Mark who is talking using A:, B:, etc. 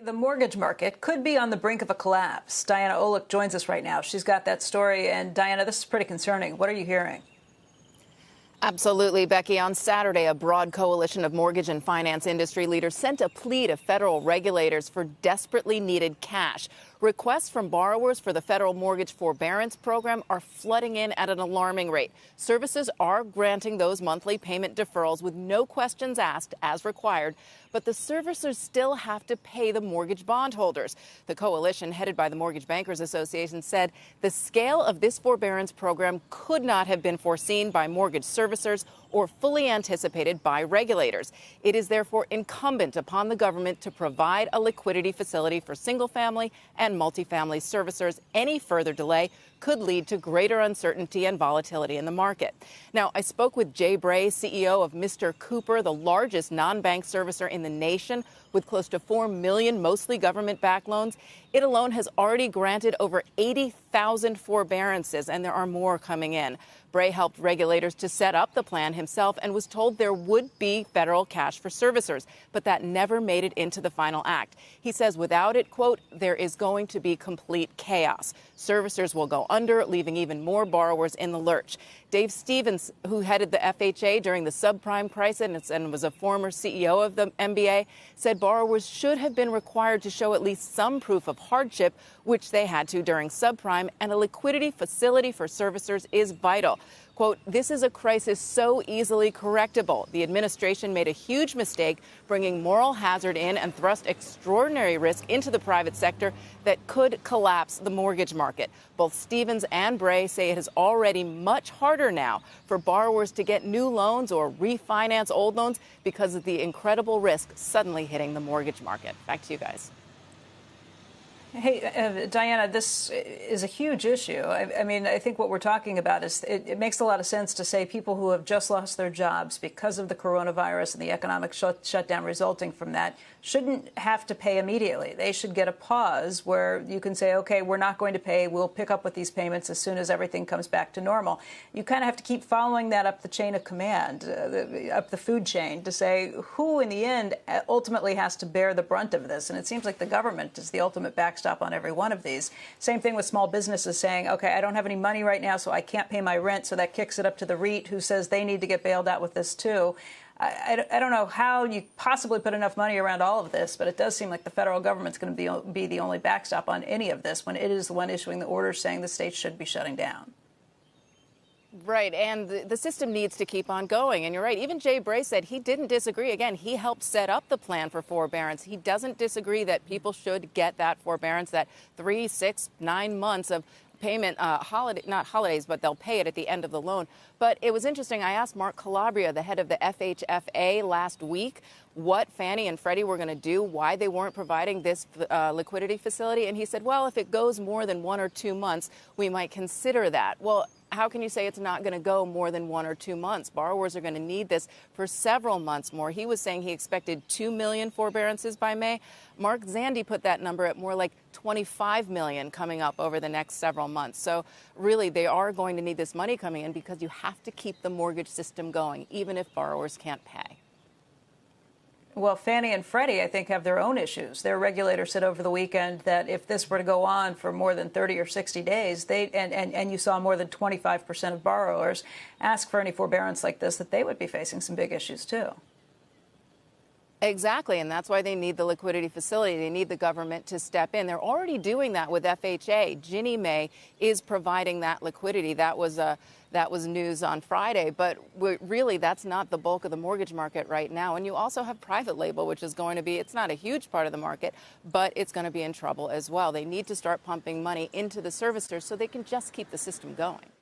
A: The mortgage market could be on the brink of a collapse. Diana Olick joins us right now. She's got that story. And Diana, this is pretty concerning. What are you hearing?
B: Absolutely, Becky. On Saturday, a broad coalition of mortgage and finance industry leaders sent a plea to federal regulators for desperately needed cash. Requests from borrowers for the federal mortgage forbearance program are flooding in at an alarming rate. Services are granting those monthly payment deferrals with no questions asked as required, but the servicers still have to pay the mortgage bondholders. The coalition, headed by the Mortgage Bankers Association, said the scale of this forbearance program could not have been foreseen by mortgage servicers or fully anticipated by regulators. It is therefore incumbent upon the government to provide a liquidity facility for single-family and multifamily servicers. Any further delay could lead to greater uncertainty and volatility in the market. Now, I spoke with Jay Bray, CEO of Mr. Cooper, the largest non-bank servicer in the nation, with close to 4 million mostly government-backed loans. It alone has already granted over 80,000 forbearances, and there are more coming in. Bray helped regulators to set up the plan himself and was told there would be federal cash for servicers, but that never made it into the final act. He says without it, quote, there is going to be complete chaos. Servicers will go under, leaving even more borrowers in the lurch. Dave Stevens, who headed the FHA during the subprime crisis and was a former CEO of the MBA, said borrowers should have been required to show at least some proof of hardship, which they had to during subprime, and a liquidity facility for servicers is vital. Quote, this is a crisis so easily correctable. The administration made a huge mistake bringing moral hazard in and thrust extraordinary risk into the private sector that could collapse the mortgage market. Both Stevens and Bray say it is already much harder now for borrowers to get new loans or refinance old loans because of the incredible risk suddenly hitting the mortgage market. Back to you guys.
A: Hey, Diana, this is a huge issue. I mean, I think what we're talking about is it makes a lot of sense to say people who have just lost their jobs because of the coronavirus and the economic shutdown resulting from that shouldn't have to pay immediately. They should get a pause where you can say, OK, we're not going to pay. We'll pick up with these payments as soon as everything comes back to normal. You kind of have to keep following that up the chain of command, up the food chain, to say who in the end ultimately has to bear the brunt of this. And it seems like the government is the ultimate backstop on every one of these. Same thing with small businesses saying, OK, I don't have any money right now, so I can't pay my rent. So that kicks it up to the REIT, who says they need to get bailed out with this, too. I don't know how you possibly put enough money around all of this, but it does seem like the federal government's going to be the only backstop on any of this when it is the one issuing the orders saying the states should be shutting down.
B: Right. And the system needs to keep on going. And you're right. Even Jay Bray said he didn't disagree. Again, he helped set up the plan for forbearance. He doesn't disagree that people should get that forbearance, that 3, 6, 9 months of payment, not holidays, but they'll pay it at the end of the loan. But it was interesting. I asked Mark Calabria, the head of the FHFA, last week what Fannie and Freddie were going to do, why they weren't providing this liquidity facility. And he said, well, if it goes more than 1 or 2 months, we might consider that. Well, how can you say it's not going to go more than 1 or 2 months? Borrowers are going to need this for several months more. He was saying he expected 2 million forbearances by May. Mark Zandi put that number at more like 25 million coming up over the next several months. So really, they are going to need this money coming in because you have to keep the mortgage system going, even if borrowers can't pay.
A: Well, Fannie and Freddie, I think, have their own issues. Their regulator said over the weekend that if this were to go on for more than 30 or 60 days, and you saw more than 25% of borrowers ask for any forbearance like this, that they would be facing some big issues, too.
B: Exactly, and that's why they need the liquidity facility. They need the government to step in. They're already doing that with FHA. Ginnie Mae is providing that liquidity. That was news on Friday, but really that's not the bulk of the mortgage market right now. And you also have private label, which is going to be, it's not a huge part of the market, but it's going to be in trouble as well. They need to start pumping money into the servicers so they can just keep the system going.